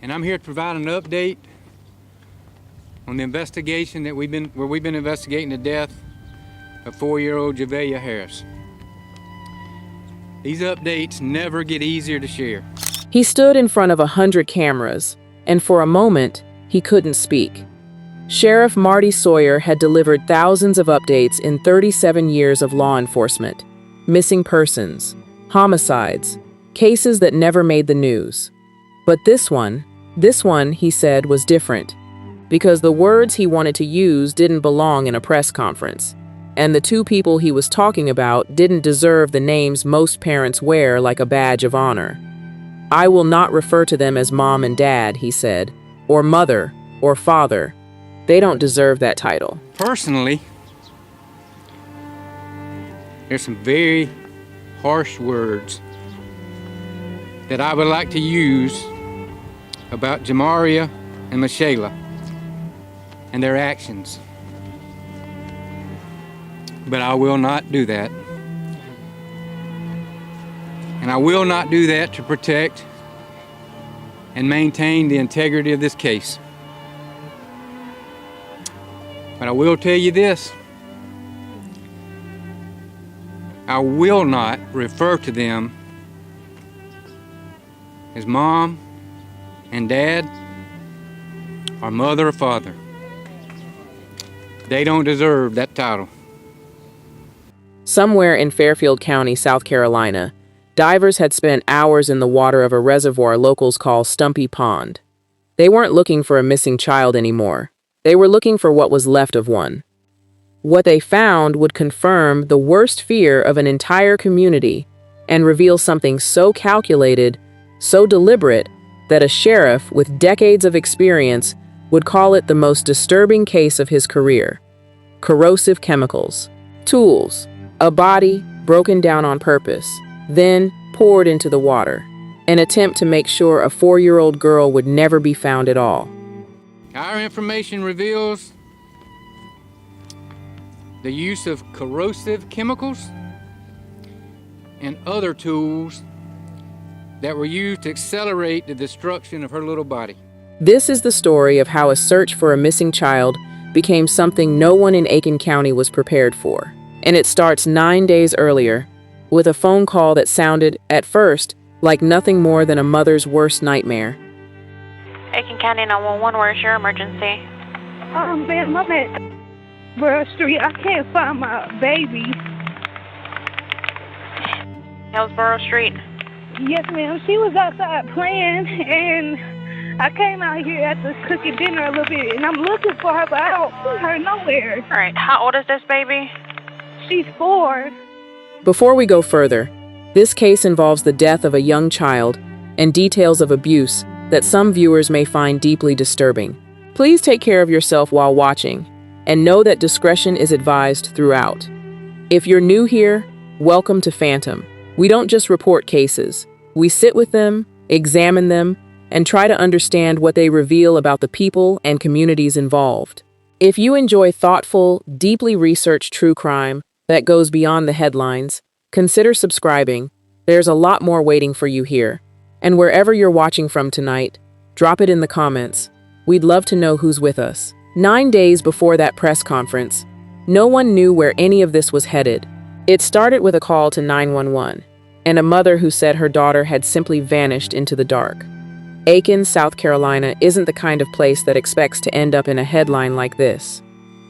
and I'm here to provide an update on the investigation that we've been investigating the death of 4-year-old Javeayah Harris. These updates never get easier to share. He stood in front of 100 cameras, and for a moment, he couldn't speak. Sheriff Marty Sawyer had delivered thousands of updates in 37 years of law enforcement. Missing persons, homicides, cases that never made the news. But this one, he said, was different. Because the words he wanted to use didn't belong in a press conference. And the two people he was talking about didn't deserve the names most parents wear like a badge of honor. I will not refer to them as mom and dad, he said, or mother, or father. They don't deserve that title. Personally, there's some very harsh words that I would like to use about Javeayah and Michilae and their actions. But I will not do that. And I will not do that to protect and maintain the integrity of this case. But I will tell you this. I will not refer to them as mom and dad or mother or father. They don't deserve that title. Somewhere in Fairfield County, South Carolina, divers had spent hours in the water of a reservoir locals call Stumpy Pond. They weren't looking for a missing child anymore. They were looking for what was left of one. What they found would confirm the worst fear of an entire community and reveal something so calculated, so deliberate, that a sheriff with decades of experience would call it the most disturbing case of his career. Corrosive chemicals, tools, a body broken down on purpose, then poured into the water. An attempt to make sure a 4-year-old girl would never be found at all. Our information reveals the use of corrosive chemicals and other tools that were used to accelerate the destruction of her little body. This is the story of how a search for a missing child became something no one in Aiken County was prepared for. And it starts 9 days earlier, with a phone call that sounded, at first, like nothing more than a mother's worst nightmare. Aiken County 911, where's your emergency? Ma'am, I'm at Reservoir Street. I can't find my baby. Hillsborough Street? Yes, ma'am. She was outside playing, and I came out here after cooking dinner a little bit, and I'm looking for her, but I don't see her nowhere. All right, how old is this baby? She's 4. Before we go further, this case involves the death of a young child and details of abuse that some viewers may find deeply disturbing. Please take care of yourself while watching, and know that discretion is advised throughout. If you're new here, welcome to Phantom. We don't just report cases. We sit with them, examine them, and try to understand what they reveal about the people and communities involved. If you enjoy thoughtful, deeply researched true crime that goes beyond the headlines, consider subscribing. There's a lot more waiting for you here. And wherever you're watching from tonight, drop it in the comments. We'd love to know who's with us. 9 days before that press conference, no one knew where any of this was headed. It started with a call to 911, and a mother who said her daughter had simply vanished into the dark. Aiken, South Carolina isn't the kind of place that expects to end up in a headline like this.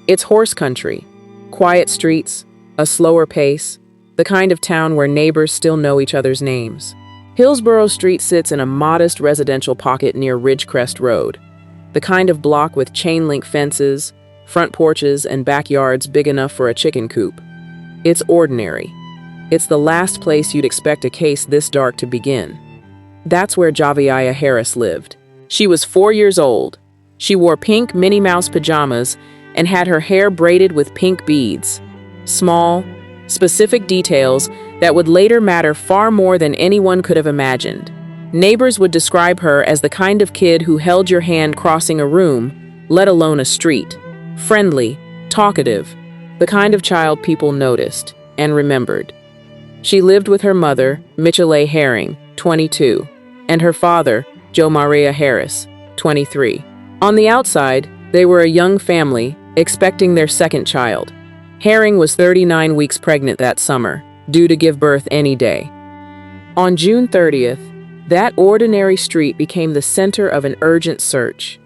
It's horse country, quiet streets, a slower pace, the kind of town where neighbors still know each other's names. Hillsborough Street sits in a modest residential pocket near Ridgecrest Road, the kind of block with chain-link fences, front porches, and backyards big enough for a chicken coop. It's ordinary. It's the last place you'd expect a case this dark to begin. That's where Javeayah Harris lived. She was 4 years old. She wore pink Minnie Mouse pajamas and had her hair braided with pink beads. Small, specific details that would later matter far more than anyone could have imagined. Neighbors would describe her as the kind of kid who held your hand crossing a room, let alone a street. Friendly, talkative, the kind of child people noticed and remembered. She lived with her mother, Michilae Herring, 22, and her father, Javeayah Harris, 23. On the outside, they were a young family expecting their second child. Herring was 39 weeks pregnant that summer, due to give birth any day. On June 30th, that ordinary street became the center of an urgent search.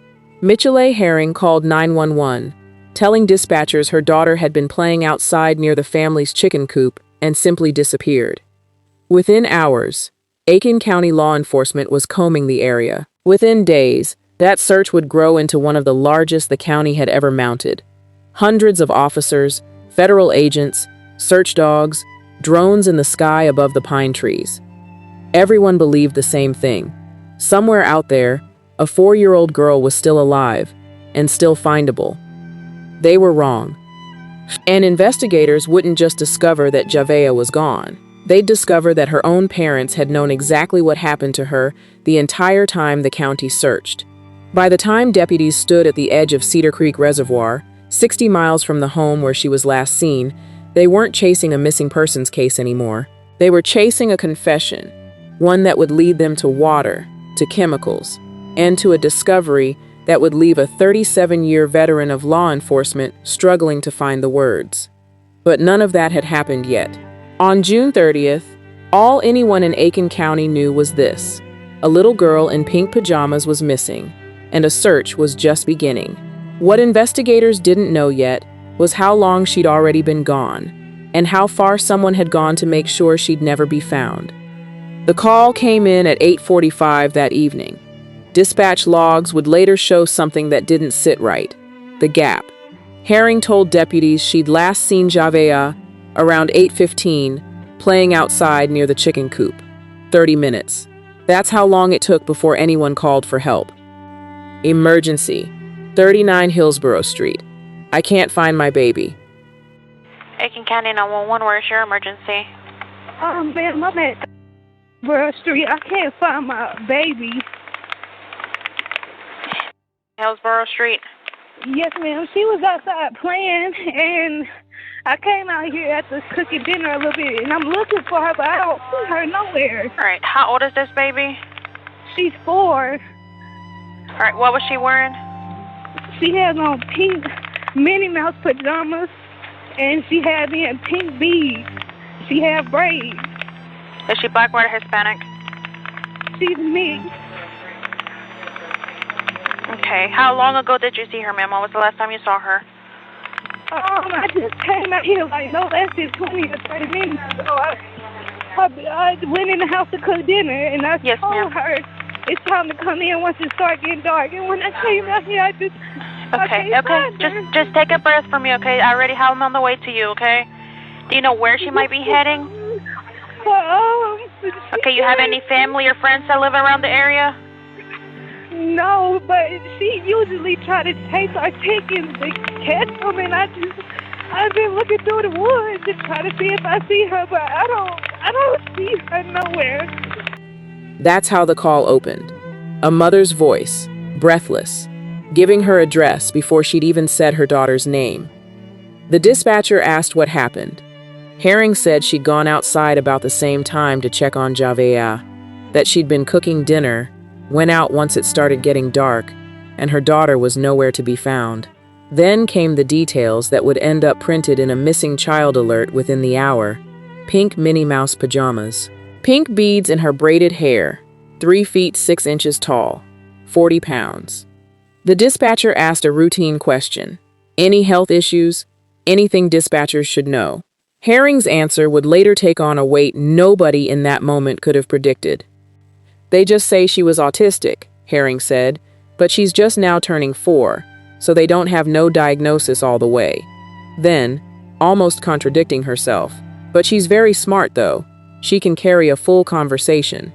Michilae Herring called 911, telling dispatchers her daughter had been playing outside near the family's chicken coop and simply disappeared. Within hours, Aiken County law enforcement was combing the area. Within days, that search would grow into one of the largest the county had ever mounted. Hundreds of officers, federal agents, search dogs, drones in the sky above the pine trees. Everyone believed the same thing. Somewhere out there, a 4-year-old girl was still alive and still findable. They were wrong. And investigators wouldn't just discover that Javeayah was gone. They'd discover that her own parents had known exactly what happened to her the entire time the county searched. By the time deputies stood at the edge of Cedar Creek Reservoir, 60 miles from the home where she was last seen, they weren't chasing a missing persons case anymore. They were chasing a confession, one that would lead them to water, to chemicals, and to a discovery that would leave a 37-year veteran of law enforcement struggling to find the words. But none of that had happened yet. On June 30th, all anyone in Aiken County knew was this: a little girl in pink pajamas was missing, and a search was just beginning. What investigators didn't know yet was how long she'd already been gone, and how far someone had gone to make sure she'd never be found. The call came in at 8:45 that evening. Dispatch logs would later show something that didn't sit right: the gap. Herring told deputies she'd last seen Javeayah around 8:15, playing outside near the chicken coop. 30 minutes. That's how long it took before anyone called for help. Emergency. 39 Hillsborough Street. I can't find my baby. Aiken County 911, where's your emergency? Ma'am, I'm at Hillsborough Street. I can't find my baby. Hillsborough Street. Yes, ma'am. She was outside playing, and I came out here after cooking dinner a little bit, and I'm looking for her, but I don't see her nowhere. All right, how old is this baby? She's 4. All right, what was she wearing? She has on pink Minnie Mouse pajamas, and she had me in pink beads. She had braids. Is she black, white, or Hispanic? She's mixed. Okay, how long ago did you see her, ma'am? When was the last time you saw her? I just came out here like no less than 20 or 30 minutes ago. I went in the house to cook dinner, and I told her it's time to come in once it starts getting dark. And when I came out here, I can't find her. Just take a breath for me, okay? I already have them on the way to you, okay? Do you know where she might be heading? Okay, you have any family or friends that live around the area? No, but she usually try to chase our chickens to catch them, and I've been looking through the woods to try to see if I see her, but I don't see her nowhere. That's how the call opened. A mother's voice, breathless, giving her address before she'd even said her daughter's name. The dispatcher asked what happened. Herring said she'd gone outside about the same time to check on Javeayah, that she'd been cooking dinner, went out once it started getting dark, and her daughter was nowhere to be found. Then came the details that would end up printed in a missing child alert within the hour: pink Minnie Mouse pajamas, pink beads in her braided hair, 3 feet 6 inches tall, 40 pounds. The dispatcher asked a routine question: any health issues? Anything dispatchers should know? Herring's answer would later take on a weight nobody in that moment could have predicted. They just say she was autistic, Herring said, but she's just now turning 4, so they don't have no diagnosis all the way. Then, almost contradicting herself, but she's very smart though. She can carry a full conversation.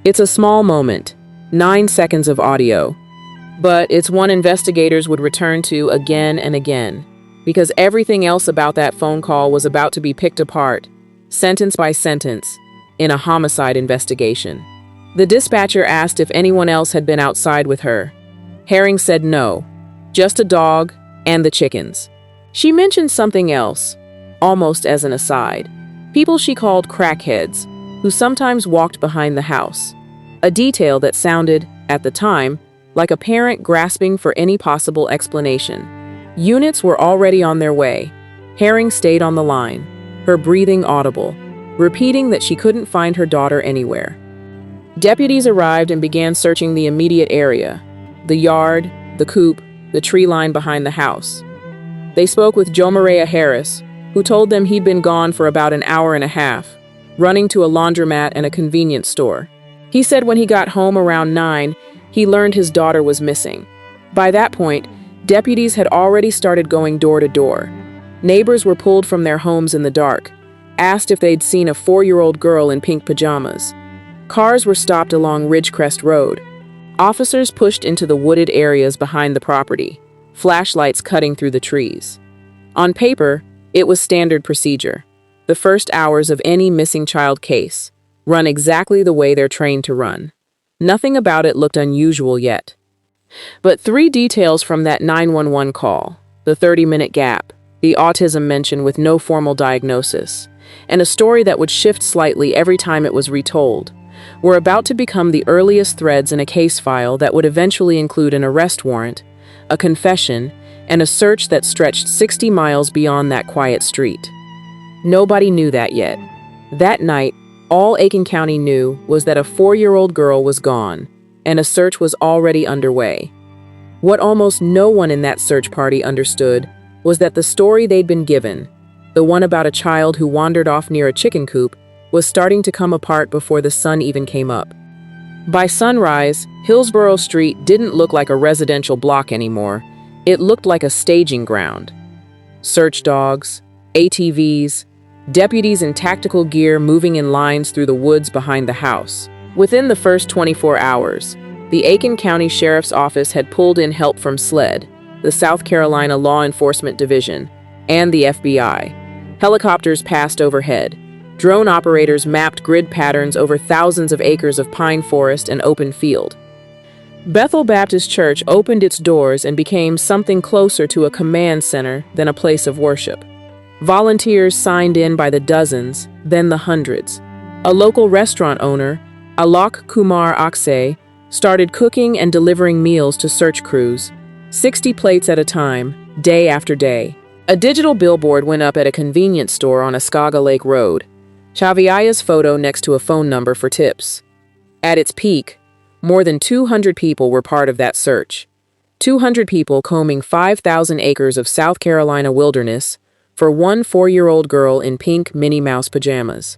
It's a small moment, 9 seconds of audio, but it's one investigators would return to again and again, because everything else about that phone call was about to be picked apart, sentence by sentence, in a homicide investigation. The dispatcher asked if anyone else had been outside with her. Herring said no, just a dog and the chickens. She mentioned something else, almost as an aside: people she called crackheads, who sometimes walked behind the house. a detail that sounded, at the time, like a parent grasping for any possible explanation. Units were already on their way. Herring stayed on the line, her breathing audible, repeating that she couldn't find her daughter anywhere. Deputies arrived and began searching the immediate area, the yard, the coop, the tree line behind the house. They spoke with Javeayah Harris, who told them he'd been gone for about an hour and a half, running to a laundromat and a convenience store. He said when he got home around 9, he learned his daughter was missing. By that point, deputies had already started going door to door. Neighbors were pulled from their homes in the dark, asked if they'd seen a 4-year-old girl in pink pajamas. Cars were stopped along Ridgecrest Road. Officers pushed into the wooded areas behind the property, flashlights cutting through the trees. On paper, it was standard procedure. The first hours of any missing child case, run exactly the way they're trained to run. Nothing about it looked unusual yet. But 3 details from that 911 call, the 30-minute gap, the autism mention with no formal diagnosis, and a story that would shift slightly every time it was retold, were about to become the earliest threads in a case file that would eventually include an arrest warrant, a confession, and a search that stretched 60 miles beyond that quiet street. Nobody knew that yet. That night, all Aiken County knew was that a 4-year-old girl was gone, and a search was already underway. What almost no one in that search party understood was that the story they'd been given, the one about a child who wandered off near a chicken coop, was starting to come apart before the sun even came up. By sunrise, Hillsborough Street didn't look like a residential block anymore. It looked like a staging ground. Search dogs, ATVs, deputies in tactical gear moving in lines through the woods behind the house. Within the first 24 hours, the Aiken County Sheriff's Office had pulled in help from SLED, the South Carolina Law Enforcement Division, and the FBI. Helicopters passed overhead. Drone operators mapped grid patterns over thousands of acres of pine forest and open field. Bethel Baptist Church opened its doors and became something closer to a command center than a place of worship. Volunteers signed in by the dozens, then the hundreds. A local restaurant owner, Alok Kumar Akshay, started cooking and delivering meals to search crews, 60 plates at a time, day after day. A digital billboard went up at a convenience store on Ascaga Lake Road, Javeayah's photo next to a phone number for tips. At its peak, more than 200 people were part of that search. 200 people combing 5,000 acres of South Carolina wilderness for one 4-year-old girl in pink Minnie Mouse pajamas.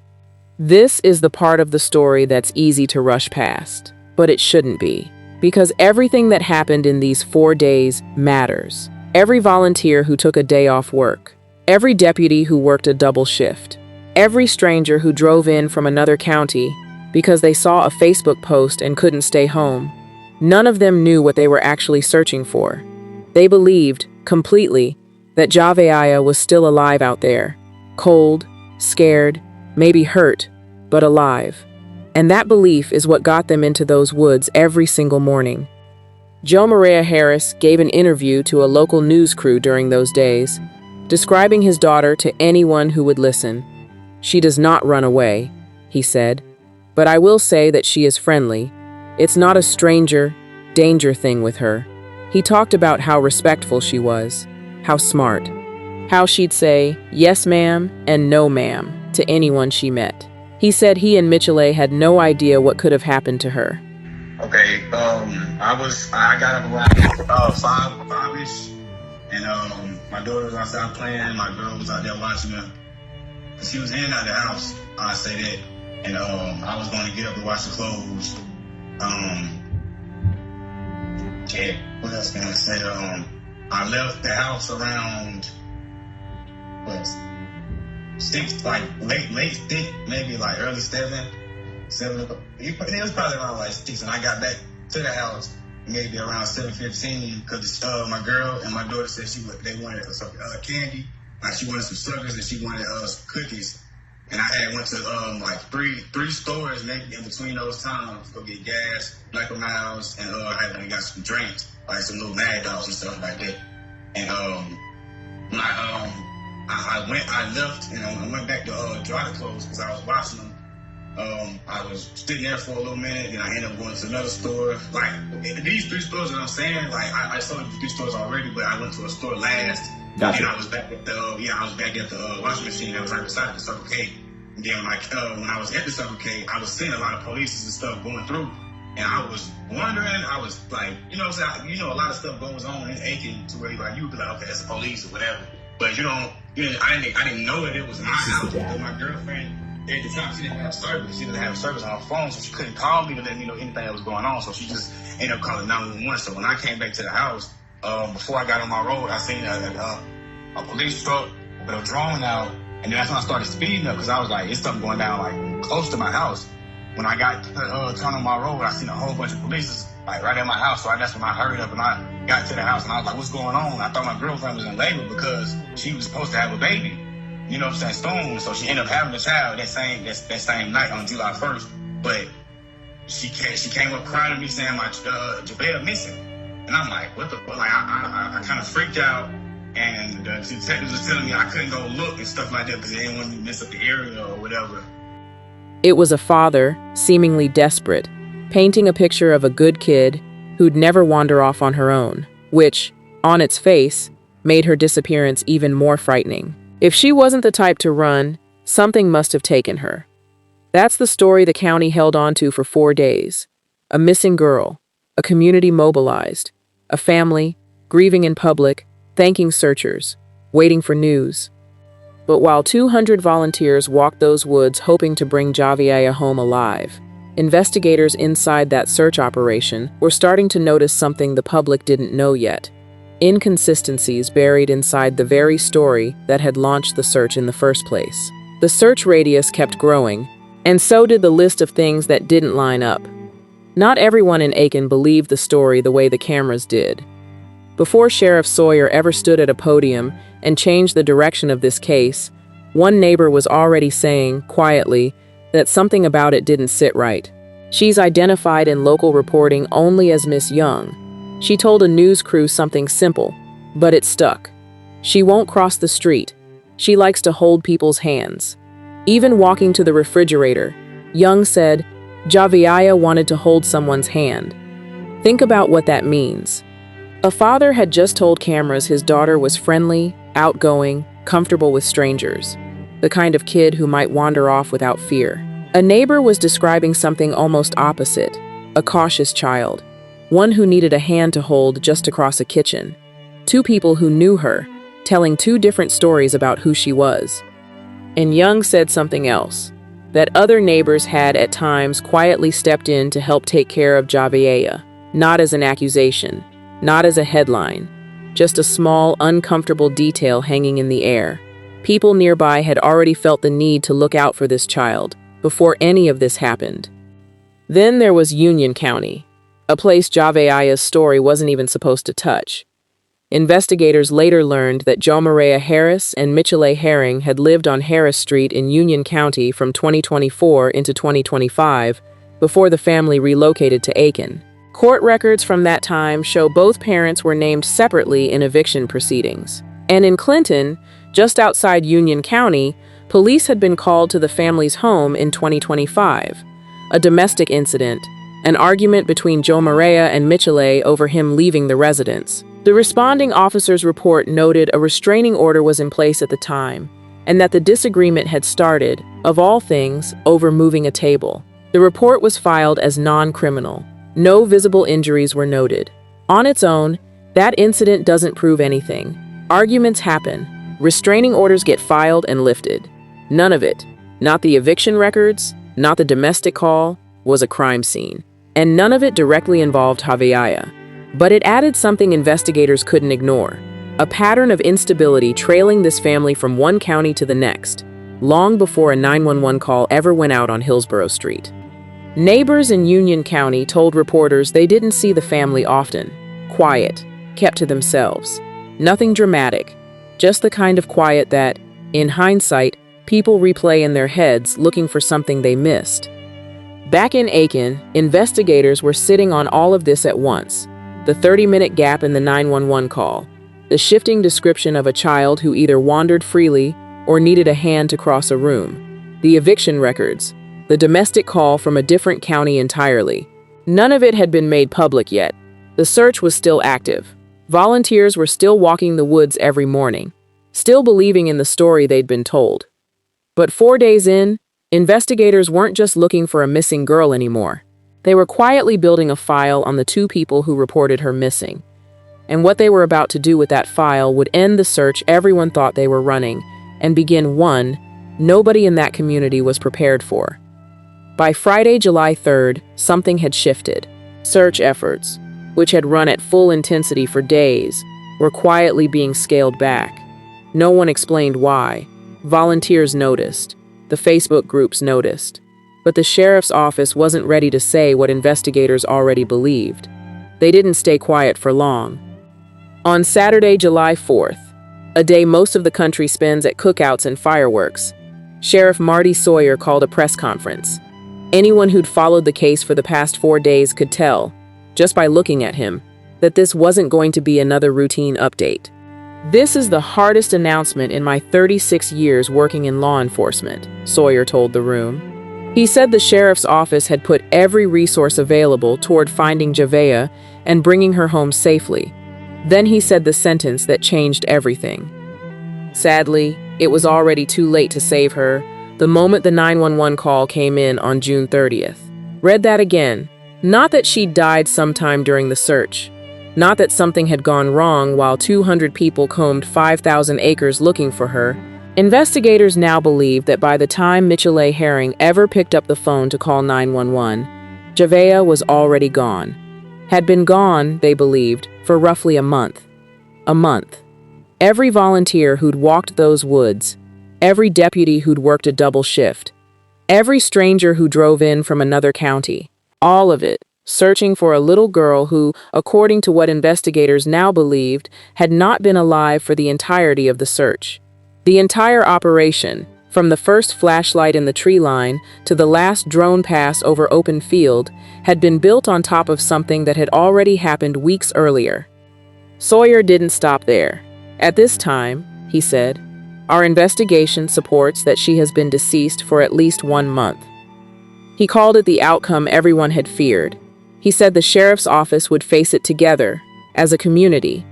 This is the part of the story that's easy to rush past, but it shouldn't be, because everything that happened in these 4 days matters. Every volunteer who took a day off work, every deputy who worked a double shift, every stranger who drove in from another county because they saw a Facebook post and couldn't stay home. None of them knew what they were actually searching for. They believed, completely, that Javeayah was still alive out there, cold, scared, maybe hurt, but alive. And that belief is what got them into those woods every single morning. Javeayah Harris gave an interview to a local news crew during those days, describing his daughter to anyone who would listen. "She does not run away," he said, "but I will say that she is friendly. It's not a stranger, danger thing with her." He talked about how respectful she was, how smart, how she'd say, "Yes, ma'am," and "No, ma'am," to anyone she met. He said he and Michilae had no idea what could have happened to her. Okay, I got up around five-ish, and my daughter was outside playing, my girl was out there watching her. She was in and out of the house, I say that, and I was going to get up and wash the clothes. Yeah, what else can I say? I left the house around, late 6, maybe like early 7 o'clock. It was probably around like 6, and I got back to the house maybe around 7:15 because my girl and my daughter said they wanted some candy, like she wanted some suckers and she wanted some cookies, and I had went to like three stores maybe in between those times to go get gas, Black Miles, and I had got some drinks, like some little Mad Dogs and stuff like that, and I left and I went back to dry the clothes because I was washing them. I was sitting there for a little minute, and I ended up going to another store. Like, these 3 stores that I'm saying, like, I saw the 3 stores already, but I went to a store last. Gotcha. And I was back at the washing machine that was right beside the Circle K. And then when I was at the Circle K, I was seeing a lot of police and stuff going through. And I was wondering, I was like, you know what I'm saying? A lot of stuff goes on in Aiken to where you would be like, okay, that's the police or whatever. But I didn't know that it was my house. But my girlfriend, at the time, she didn't have service. She didn't have service on her phone, so she couldn't call me to let me know anything that was going on. So she just ended up calling 911. So when I came back to the house, before I got on my road, I seen a police truck with a drone out. And then that's when I started speeding up, because I was like, it's something going down like close to my house. When I got to turn on my road, I seen a whole bunch of police like right at my house. So that's when I hurried up and I got to the house, and I was like, what's going on? I thought my girlfriend was in labor because she was supposed to have a baby. You know what I'm saying? Soon. So she ended up having a child that same night on July 1st. But she came up crying to me saying my Javeayah missing. And I'm like, what the fuck? Like, I kind of freaked out. And the detectives was telling me I couldn't go look and stuff like that because they didn't want me to mess up the area or whatever. It was a father, seemingly desperate, painting a picture of a good kid who'd never wander off on her own, which, on its face, made her disappearance even more frightening. If she wasn't the type to run, something must have taken her. That's the story the county held on to for 4 days. A missing girl, a community mobilized, a family, grieving in public, thanking searchers, waiting for news. But while 200 volunteers walked those woods hoping to bring Javeayah home alive, investigators inside that search operation were starting to notice something the public didn't know yet. Inconsistencies buried inside the very story that had launched the search in the first place. The search radius kept growing, and so did the list of things that didn't line up. Not everyone in Aiken believed the story the way the cameras did. Before Sheriff Sawyer ever stood at a podium and changed the direction of this case, one neighbor was already saying, quietly, that something about it didn't sit right. She's identified in local reporting only as Miss Young. She told a news crew something simple, but it stuck. She won't cross the street. She likes to hold people's hands. Even walking to the refrigerator, Young said, Javeayah wanted to hold someone's hand. Think about what that means. A father had just told cameras his daughter was friendly, outgoing, comfortable with strangers, the kind of kid who might wander off without fear. A neighbor was describing something almost opposite, a cautious child, one who needed a hand to hold just across a kitchen. 2 people who knew her, telling 2 different stories about who she was. And Young said something else, that other neighbors had at times quietly stepped in to help take care of Javeayah, not as an accusation, not as a headline, just a small, uncomfortable detail hanging in the air. People nearby had already felt the need to look out for this child before any of this happened. Then there was Aiken County, a place Javeayah's story wasn't even supposed to touch. Investigators later learned that Javeayah Harris and Michilae Herring had lived on Harris Street in Aiken County from 2024 into 2025 before the family relocated to Aiken. Court records from that time show both parents were named separately in eviction proceedings. And in Clinton, just outside Aiken County, police had been called to the family's home in 2025. A domestic incident, an argument between Javeayah and Michilae over him leaving the residence. The responding officer's report noted a restraining order was in place at the time, and that the disagreement had started, of all things, over moving a table. The report was filed as non-criminal. No visible injuries were noted. On its own, that incident doesn't prove anything. Arguments happen. Restraining orders get filed and lifted. None of it, not the eviction records, not the domestic call, was a crime scene. And none of it directly involved Javeayah. But it added something investigators couldn't ignore. A pattern of instability trailing this family from one county to the next, long before a 911 call ever went out on Hillsborough Street. Neighbors in Aiken County told reporters they didn't see the family often. Quiet, kept to themselves. Nothing dramatic, just the kind of quiet that, in hindsight, people replay in their heads looking for something they missed. Back in Aiken, investigators were sitting on all of this at once. The 30-minute gap in the 911 call, the shifting description of a child who either wandered freely or needed a hand to cross a room, the eviction records, the domestic call from a different county entirely. None of it had been made public yet. The search was still active. Volunteers were still walking the woods every morning, still believing in the story they'd been told. But 4 days in, investigators weren't just looking for a missing girl anymore. They were quietly building a file on the 2 people who reported her missing. And what they were about to do with that file would end the search everyone thought they were running and begin one nobody in that community was prepared for. By Friday, July 3rd, something had shifted. Search efforts, which had run at full intensity for days, were quietly being scaled back. No one explained why. Volunteers noticed. The Facebook groups noticed. But the sheriff's office wasn't ready to say what investigators already believed. They didn't stay quiet for long. On Saturday, July 4th, a day most of the country spends at cookouts and fireworks, Sheriff Marty Sawyer called a press conference. Anyone who'd followed the case for the past 4 days could tell, just by looking at him, that this wasn't going to be another routine update. "This is the hardest announcement in my 36 years working in law enforcement," Sawyer told the room. He said the sheriff's office had put every resource available toward finding Javeayah and bringing her home safely. Then he said the sentence that changed everything. Sadly, it was already too late to save her the moment the 911 call came in on June 30th. Read that again. Not that she died sometime during the search. Not that something had gone wrong while 200 people combed 5,000 acres looking for her. Investigators now believe that by the time Michilae Herring ever picked up the phone to call 911, Javeayah was already gone. Had been gone, they believed, for roughly a month. A month. Every volunteer who'd walked those woods, every deputy who'd worked a double shift, every stranger who drove in from another county, all of it, searching for a little girl who, according to what investigators now believed, had not been alive for the entirety of the search. The entire operation, from the first flashlight in the tree line to the last drone pass over open field, had been built on top of something that had already happened weeks earlier. Sawyer didn't stop there. "At this time," he said, "our investigation supports that she has been deceased for at least 1 month." He called it the outcome everyone had feared. He said the sheriff's office would face it together, as a community.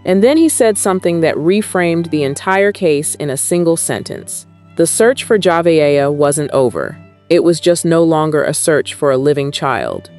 And then he said something that reframed the entire case in a single sentence. The search for Javeayah wasn't over. It was just no longer a search for a living child.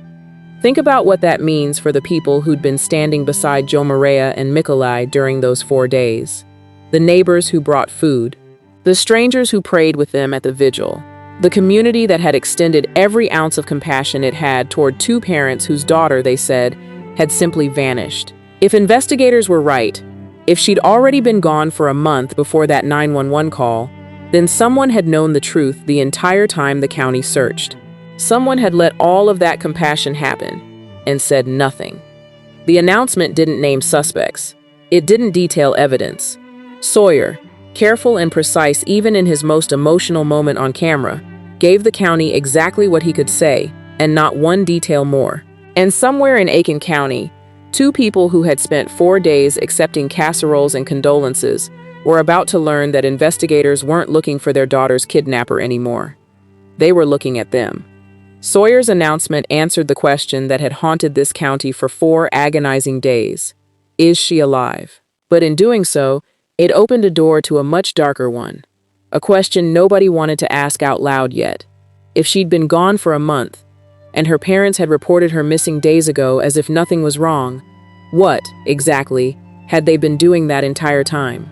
Think about what that means for the people who'd been standing beside Javeayah and Michilae during those 4 days. The neighbors who brought food. The strangers who prayed with them at the vigil. The community that had extended every ounce of compassion it had toward 2 parents whose daughter, they said, had simply vanished. If investigators were right, if she'd already been gone for a month before that 911 call, then someone had known the truth the entire time the county searched. Someone had let all of that compassion happen and said nothing. The announcement didn't name suspects. It didn't detail evidence. Sawyer, careful and precise even in his most emotional moment on camera, gave the county exactly what he could say and not one detail more. And somewhere in Aiken County, 2 people who had spent 4 days accepting casseroles and condolences were about to learn that investigators weren't looking for their daughter's kidnapper anymore. They were looking at them. Sawyer's announcement answered the question that had haunted this county for 4 agonizing days. Is she alive? But in doing so, it opened a door to a much darker one. A question nobody wanted to ask out loud yet. If she'd been gone for a month, and her parents had reported her missing days ago as if nothing was wrong, what, exactly, had they been doing that entire time?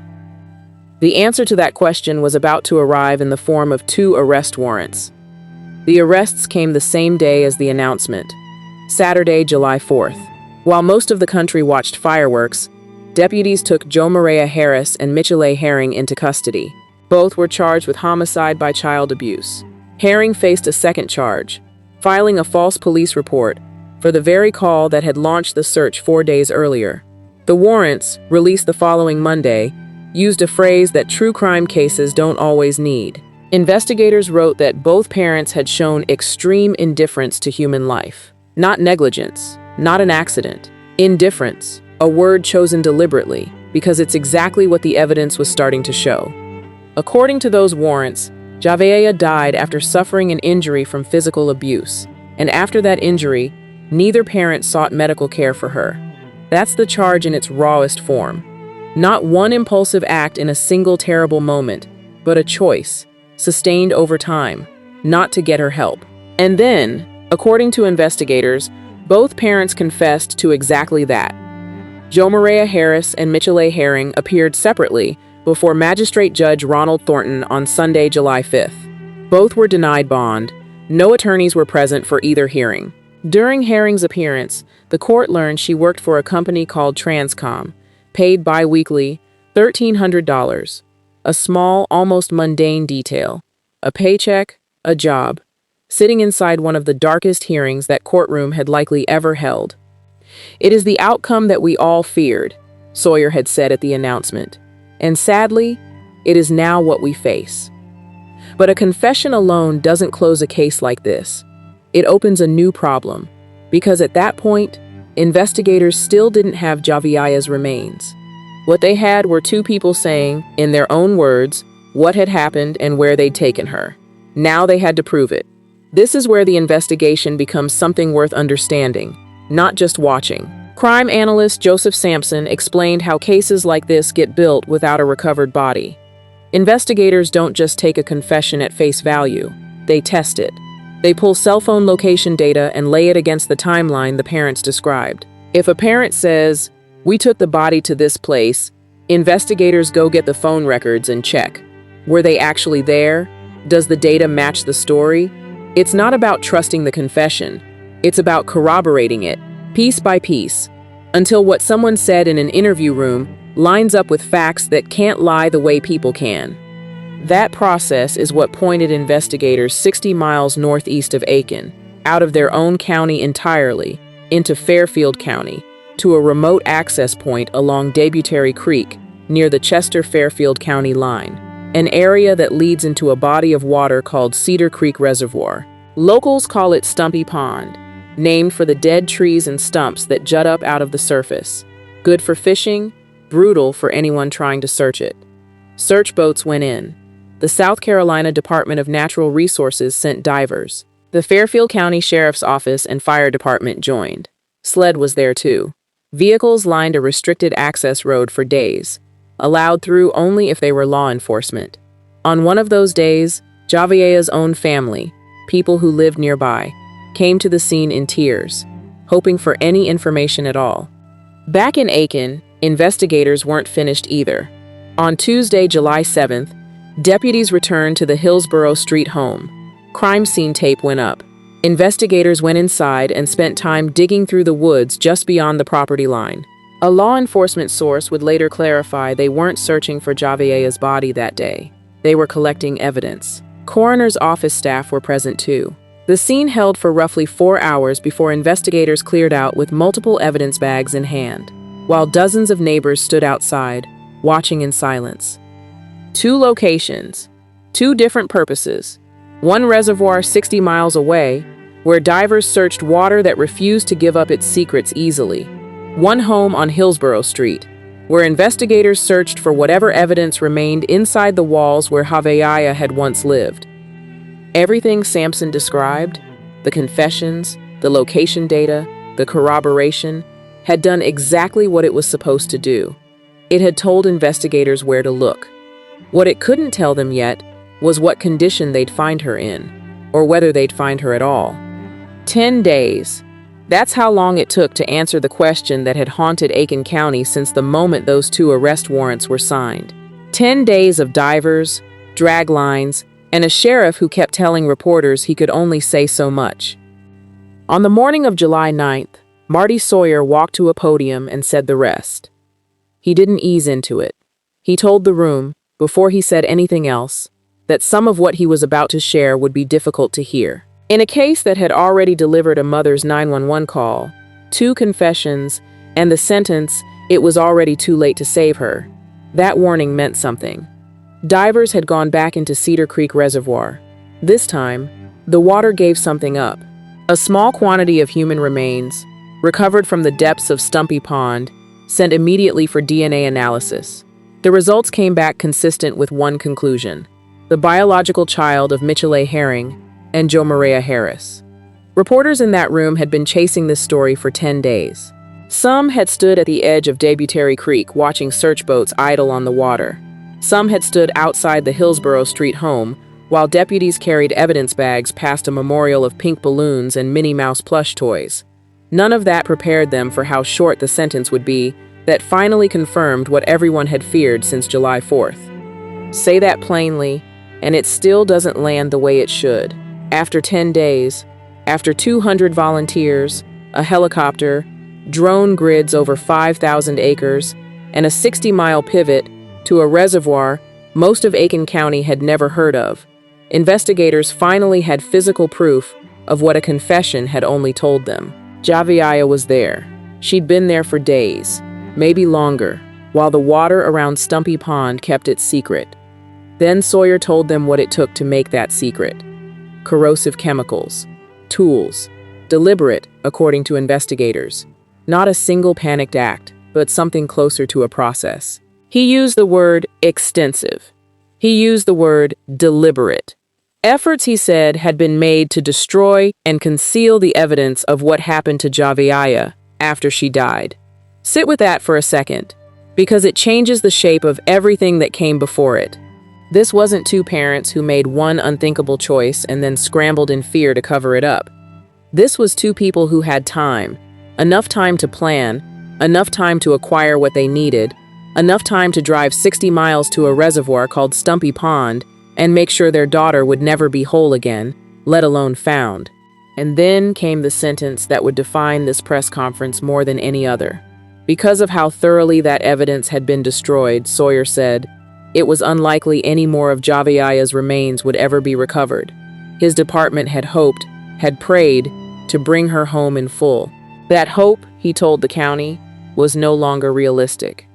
The answer to that question was about to arrive in the form of 2 arrest warrants. The arrests came the same day as the announcement, Saturday, July 4th. While most of the country watched fireworks, deputies took Javeayah Harris and Michilae Herring into custody. Both were charged with homicide by child abuse. Herring faced a second charge, filing a false police report for the very call that had launched the search 4 days earlier. The warrants, released the following Monday, used a phrase that true crime cases don't always need. Investigators wrote that both parents had shown extreme indifference to human life. Not negligence, not an accident. Indifference, a word chosen deliberately, because it's exactly what the evidence was starting to show. According to those warrants, Javeayah died after suffering an injury from physical abuse, and after that injury, neither parent sought medical care for her. That's the charge in its rawest form. Not one impulsive act in a single terrible moment, but a choice, sustained over time, not to get her help. And then, according to investigators, both parents confessed to exactly that. Javeayah Harris and Michilae Herring appeared separately before Magistrate Judge Ronald Thornton on Sunday, July 5th. Both were denied bond. No attorneys were present for either hearing. During Herring's appearance, the court learned she worked for a company called Transcom, paid bi-weekly $1,300. A small, almost mundane detail. A paycheck, a job. Sitting inside one of the darkest hearings that courtroom had likely ever held. "It is the outcome that we all feared," Sawyer had said at the announcement. "And sadly, it is now what we face." But a confession alone doesn't close a case like this. It opens a new problem, because at that point, investigators still didn't have Javeayah's remains. What they had were two people saying, in their own words, what had happened and where they'd taken her. Now they had to prove it. This is where the investigation becomes something worth understanding, not just watching. Crime analyst Joseph Sampson explained how cases like this get built without a recovered body. Investigators don't just take a confession at face value, they test it. They pull cell phone location data and lay it against the timeline the parents described. If a parent says, "We took the body to this place," investigators go get the phone records and check. Were they actually there? Does the data match the story? It's not about trusting the confession. It's about corroborating it, piece by piece, until what someone said in an interview room lines up with facts that can't lie the way people can. That process is what pointed investigators 60 miles northeast of Aiken, out of their own county entirely, into Fairfield County, to a remote access point along Debutary Creek, near the Chester-Fairfield County line, an area that leads into a body of water called Cedar Creek Reservoir. Locals call it Stumpy Pond, named for the dead trees and stumps that jut up out of the surface. Good for fishing, brutal for anyone trying to search it. Search boats went in. The South Carolina Department of Natural Resources sent divers. The Fairfield County Sheriff's Office and Fire Department joined. SLED was there too. Vehicles lined a restricted access road for days, allowed through only if they were law enforcement. On one of those days, Javeayah's own family, people who lived nearby, came to the scene in tears, hoping for any information at all. Back in Aiken, investigators weren't finished either. On Tuesday, July 7th, deputies returned to the Hillsborough Street home. Crime scene tape went up. Investigators went inside and spent time digging through the woods just beyond the property line. A law enforcement source would later clarify they weren't searching for Javeayah's body that day. They were collecting evidence. Coroner's office staff were present too. The scene held for roughly 4 hours before investigators cleared out with multiple evidence bags in hand, while dozens of neighbors stood outside, watching in silence. 2 locations, 2 different purposes. One reservoir 60 miles away, where divers searched water that refused to give up its secrets easily. One home on Hillsborough Street, where investigators searched for whatever evidence remained inside the walls where Javeayah had once lived. Everything Sampson described, the confessions, the location data, the corroboration, had done exactly what it was supposed to do. It had told investigators where to look. What it couldn't tell them yet was what condition they'd find her in, or whether they'd find her at all. 10 days. That's how long it took to answer the question that had haunted Aiken County since the moment those 2 arrest warrants were signed. 10 days of divers, drag lines, and a sheriff who kept telling reporters he could only say so much. On the morning of July 9th, Marty Sawyer walked to a podium and said the rest. He didn't ease into it. He told the room, before he said anything else, that some of what he was about to share would be difficult to hear. In a case that had already delivered a mother's 911 call, 2 confessions, and the sentence, "It was already too late to save her," that warning meant something. Divers had gone back into Cedar Creek Reservoir. This time, the water gave something up. A small quantity of human remains, recovered from the depths of Stumpy Pond, sent immediately for DNA analysis. The results came back consistent with one conclusion. the biological child of Michilae Herring and Javeayah Harris. Reporters in that room had been chasing this story for 10 days. Some had stood at the edge of Debutary Creek watching search boats idle on the water. Some had stood outside the Hillsborough Street home while deputies carried evidence bags past a memorial of pink balloons and Minnie Mouse plush toys. None of that prepared them for how short the sentence would be that finally confirmed what everyone had feared since July 4th. Say that plainly, and it still doesn't land the way it should. After 10 days, after 200 volunteers, a helicopter, drone grids over 5,000 acres, and a 60-mile pivot to a reservoir most of Aiken County had never heard of, investigators finally had physical proof of what a confession had only told them. Javeayah was there. She'd been there for days, maybe longer, while the water around Stumpy Pond kept it secret. Then Sawyer told them what it took to make that secret. Corrosive chemicals, tools, deliberate, according to investigators. Not a single panicked act, but something closer to a process. He used the word extensive. He used the word deliberate. Efforts, he said, had been made to destroy and conceal the evidence of what happened to Javeayah after she died. Sit with that for a second, because it changes the shape of everything that came before it. This wasn't two parents who made one unthinkable choice and then scrambled in fear to cover it up. This was two people who had time, enough time to plan, enough time to acquire what they needed, enough time to drive 60 miles to a reservoir called Stumpy Pond and make sure their daughter would never be whole again, let alone found. And then came the sentence that would define this press conference more than any other. Because of how thoroughly that evidence had been destroyed, Sawyer said, it was unlikely any more of Javeayah's remains would ever be recovered. His department had hoped, had prayed, to bring her home in full. That hope, he told the county, was no longer realistic.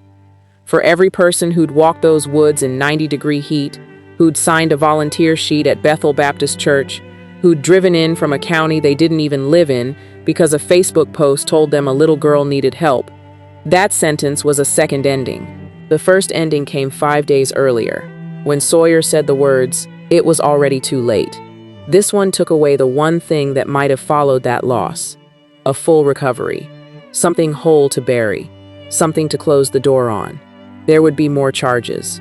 For every person who'd walked those woods in 90-degree heat, who'd signed a volunteer sheet at Bethel Baptist Church, who'd driven in from a county they didn't even live in because a Facebook post told them a little girl needed help, that sentence was a second ending. The first ending came 5 days earlier, when Sawyer said the words, "It was already too late." This one took away the one thing that might have followed that loss. A full recovery. Something whole to bury. Something to close the door on. There would be more charges.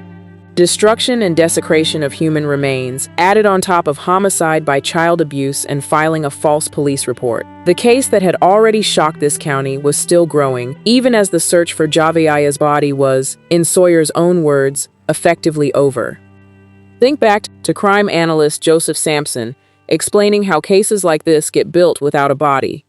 Destruction and desecration of human remains, added on top of homicide by child abuse and filing a false police report. The case that had already shocked this county was still growing, even as the search for Javeayah's body was, in Sawyer's own words, effectively over. Think back to crime analyst Joseph Sampson explaining how cases like this get built without a body,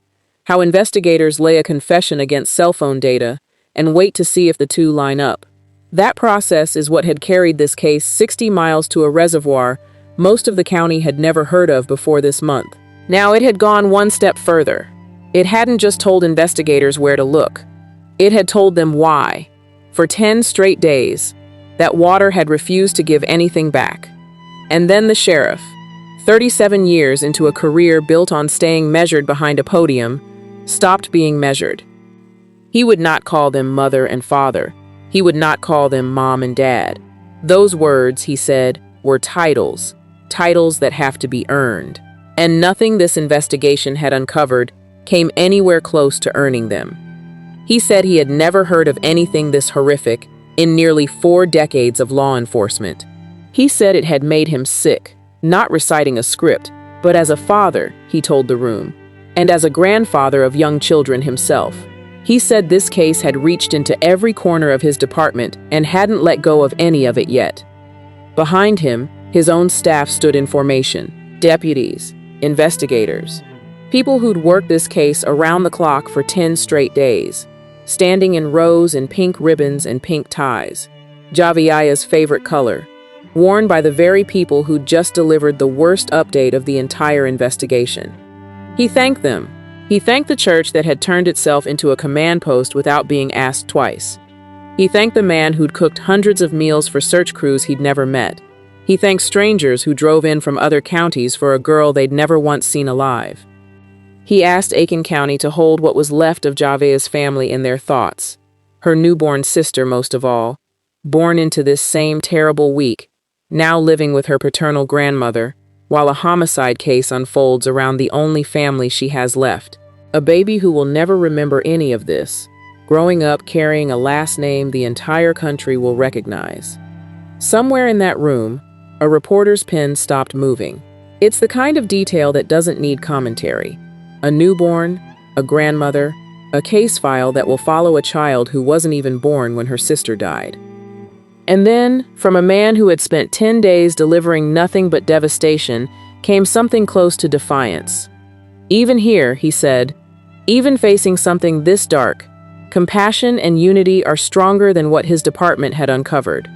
how investigators lay a confession against cell phone data and wait to see if the two line up. That process is what had carried this case 60 miles to a reservoir most of the county had never heard of before this month. Now it had gone one step further. It hadn't just told investigators where to look. It had told them why. For 10 straight days, that water had refused to give anything back. And then the sheriff, 37 years into a career built on staying measured behind a podium, stopped being measured. He would not call them mother and father. He would not call them mom and dad. Those words, he said, were titles that have to be earned. And nothing this investigation had uncovered came anywhere close to earning them. He said he had never heard of anything this horrific in nearly 4 decades of law enforcement. He said it had made him sick, not reciting a script, but as a father, he told the room, and as a grandfather of young children himself. He said this case had reached into every corner of his department and hadn't let go of any of it yet. Behind him, his own staff stood in formation, deputies, investigators, people who'd worked this case around the clock for 10 straight days, standing in rows in pink ribbons and pink ties, Javeayah's favorite color, worn by the very people who'd just delivered the worst update of the entire investigation. He thanked them. He thanked the church that had turned itself into a command post without being asked twice. He thanked the man who'd cooked hundreds of meals for search crews he'd never met. He thanked strangers who drove in from other counties for a girl they'd never once seen alive. He asked Aiken County to hold what was left of Javeayah's family in their thoughts, her newborn sister most of all, born into this same terrible week, now living with her paternal grandmother, while a homicide case unfolds around the only family she has left. A baby who will never remember any of this, growing up carrying a last name the entire country will recognize. Somewhere in that room, a reporter's pen stopped moving. It's the kind of detail that doesn't need commentary. A newborn, a grandmother, a case file that will follow a child who wasn't even born when her sister died. And then, from a man who had spent 10 days delivering nothing but devastation, came something close to defiance. Even here, he said, even facing something this dark, compassion and unity are stronger than what his department had uncovered.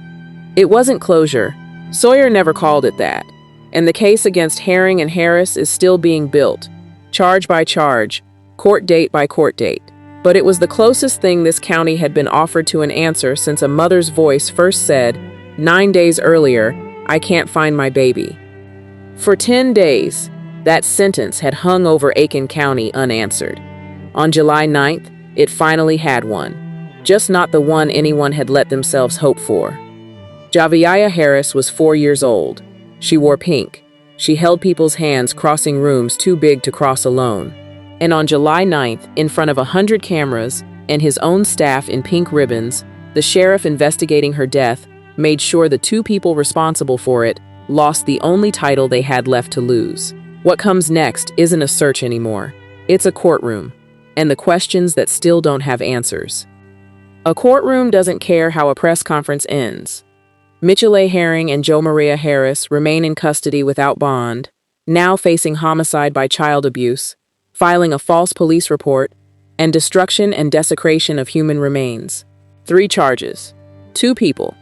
It wasn't closure. Sawyer never called it that. And the case against Herring and Harris is still being built, charge by charge, court date by court date. But it was the closest thing this county had been offered to an answer since a mother's voice first said, 9 days earlier, "I can't find my baby." For 10 days, that sentence had hung over Aiken County unanswered. On July 9th, it finally had one, just not the one anyone had let themselves hope for. Javeayah Harris was 4 years old. She wore pink. She held people's hands crossing rooms too big to cross alone. And on July 9th, in front of 100 cameras and his own staff in pink ribbons, the sheriff investigating her death made sure the 2 people responsible for it lost the only title they had left to lose. What comes next isn't a search anymore. It's a courtroom, and the questions that still don't have answers. A courtroom doesn't care how a press conference ends. Michilae Herring and Javeayah Harris remain in custody without bond, now facing homicide by child abuse, filing a false police report, and destruction and desecration of human remains. 3 charges. 2 people.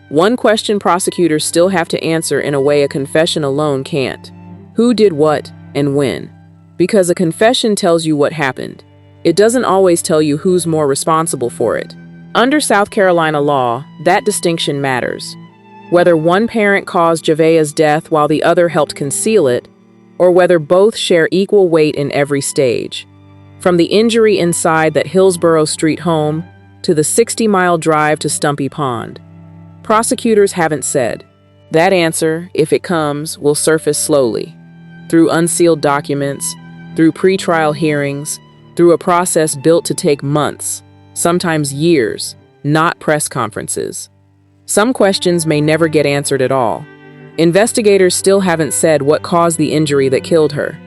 1 question prosecutors still have to answer in a way a confession alone can't. Who did what and when? Because a confession tells you what happened. It doesn't always tell you who's more responsible for it. Under South Carolina law, that distinction matters. Whether one parent caused Javeayah's death while the other helped conceal it, or whether both share equal weight in every stage. From the injury inside that Hillsborough Street home to the 60-mile drive to Stumpy Pond. Prosecutors haven't said. That answer, if it comes, will surface slowly. Through unsealed documents, through pretrial hearings, through a process built to take months, sometimes years, not press conferences. Some questions may never get answered at all. Investigators still haven't said what caused the injury that killed her.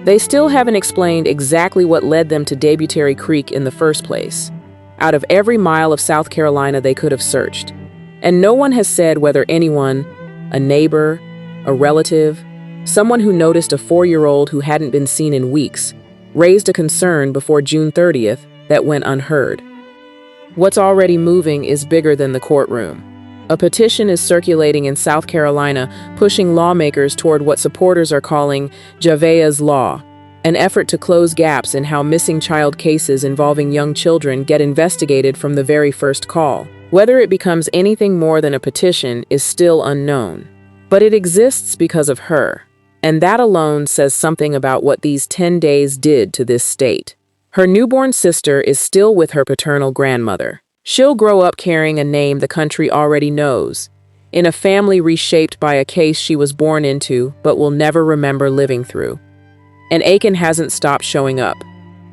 They still haven't explained exactly what led them to Debutary Creek in the first place. Out of every mile of South Carolina they could have searched. And no one has said whether anyone, a neighbor, a relative, someone who noticed a 4-year-old who hadn't been seen in weeks, raised a concern before June 30th that went unheard. What's already moving is bigger than the courtroom. A petition is circulating in South Carolina, pushing lawmakers toward what supporters are calling Javeayah's Law, an effort to close gaps in how missing child cases involving young children get investigated from the very first call. Whether it becomes anything more than a petition is still unknown. But it exists because of her, and that alone says something about what these 10 days did to this state. Her newborn sister is still with her paternal grandmother. She'll grow up carrying a name the country already knows, in a family reshaped by a case she was born into but will never remember living through. And Aiken hasn't stopped showing up.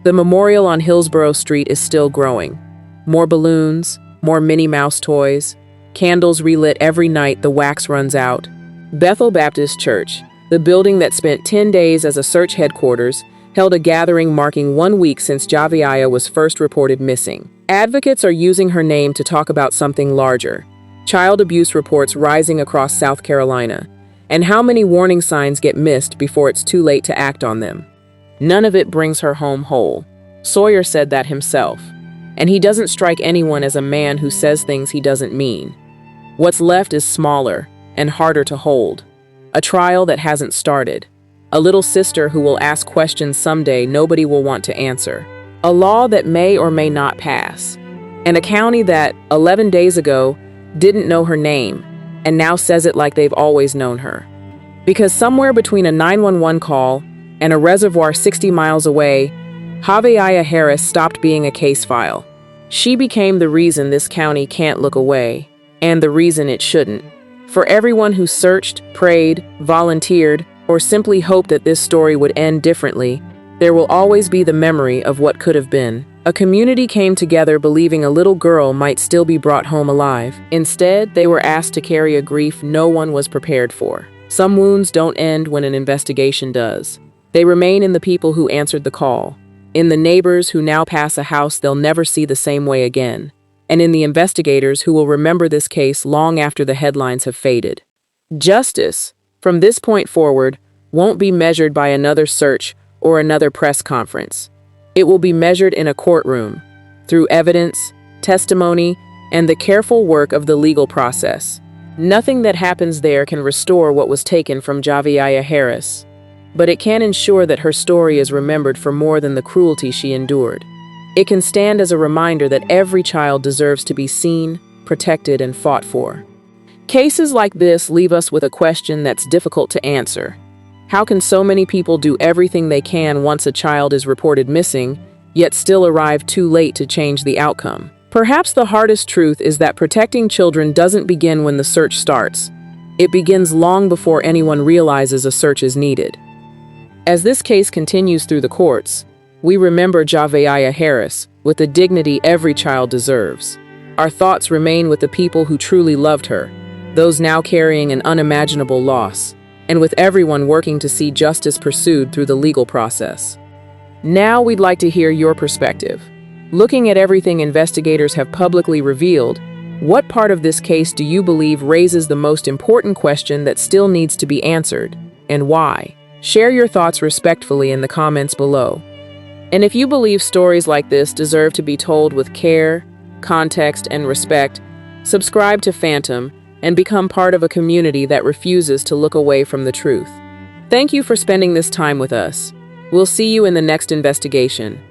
The memorial on Hillsborough Street is still growing. More balloons, more Minnie Mouse toys, candles relit every night the wax runs out. Bethel Baptist Church, the building that spent 10 days as a search headquarters, held a gathering marking 1 week since Javeayah was first reported missing. Advocates are using her name to talk about something larger. Child abuse reports rising across South Carolina, and how many warning signs get missed before it's too late to act on them. None of it brings her home whole. Sawyer said that himself. And he doesn't strike anyone as a man who says things he doesn't mean. What's left is smaller and harder to hold. A trial that hasn't started. A little sister who will ask questions someday nobody will want to answer. A law that may or may not pass. And a county that, 11 days ago, didn't know her name, and now says it like they've always known her. Because somewhere between a 911 call and a reservoir 60 miles away, Javeayah Harris stopped being a case file. She became the reason this county can't look away, and the reason it shouldn't. For everyone who searched, prayed, volunteered, or simply hoped that this story would end differently, there will always be the memory of what could have been. A community came together believing a little girl might still be brought home alive. Instead, they were asked to carry a grief no one was prepared for. Some wounds don't end when an investigation does. They remain in the people who answered the call, in the neighbors who now pass a house they'll never see the same way again, and in the investigators who will remember this case long after the headlines have faded. Justice, from this point forward, won't be measured by another search or another press conference. It will be measured in a courtroom, through evidence, testimony, and the careful work of the legal process. Nothing that happens there can restore what was taken from Javeayah Harris, but it can ensure that her story is remembered for more than the cruelty she endured. It can stand as a reminder that every child deserves to be seen, protected, and fought for. Cases like this leave us with a question that's difficult to answer. How can so many people do everything they can once a child is reported missing, yet still arrive too late to change the outcome? Perhaps the hardest truth is that protecting children doesn't begin when the search starts. It begins long before anyone realizes a search is needed. As this case continues through the courts, we remember Javeayah Harris with the dignity every child deserves. Our thoughts remain with the people who truly loved her, those now carrying an unimaginable loss, and with everyone working to see justice pursued through the legal process. Now we'd like to hear your perspective. Looking at everything investigators have publicly revealed, what part of this case do you believe raises the most important question that still needs to be answered, and why? Share your thoughts respectfully in the comments below. And if you believe stories like this deserve to be told with care, context, and respect, subscribe to Phantom and become part of a community that refuses to look away from the truth. Thank you for spending this time with us. We'll see you in the next investigation.